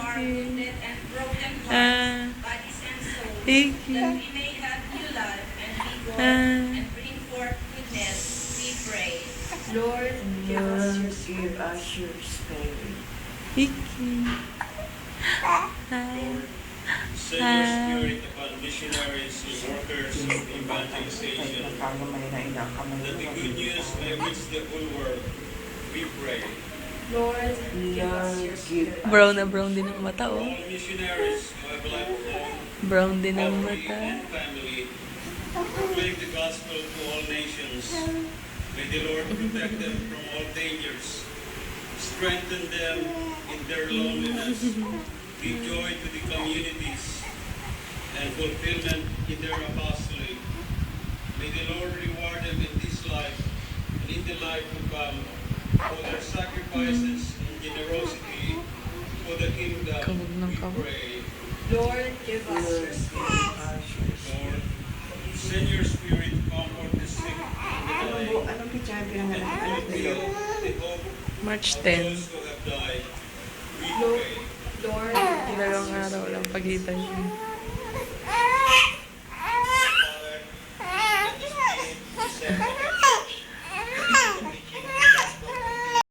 our wounded and broken hearts, bodies and souls, Thank you. that we may have new life and vigor and bring forth goodness, we pray. Lord, give us your spirit. Thank you. Send your spirit upon missionaries and workers of evangelization, that the good news may reach the whole world. We pray. Lord, give us your spirit. Brown na brown din ang mata, For oh. all missionaries who have lifelong Brown din ang family mata. and family, proclaim the gospel to all nations. May the Lord protect them from all dangers, strengthen them in their loneliness, give joy to the communities, and fulfillment in their apostolate. May the Lord reward them in this life and in the life to come for their sacrifices and generosity for the kingdom. Kabog ng We kabog. pray. Lord, give us your spirit. Lord, send your spirit to comfort the sick and the dying, Anong pitsa yung and pinanganak? fulfill the hope March of 10. those who have died. We pray. Lord, give us Dalawang your araw lang spirit. pagitan niya.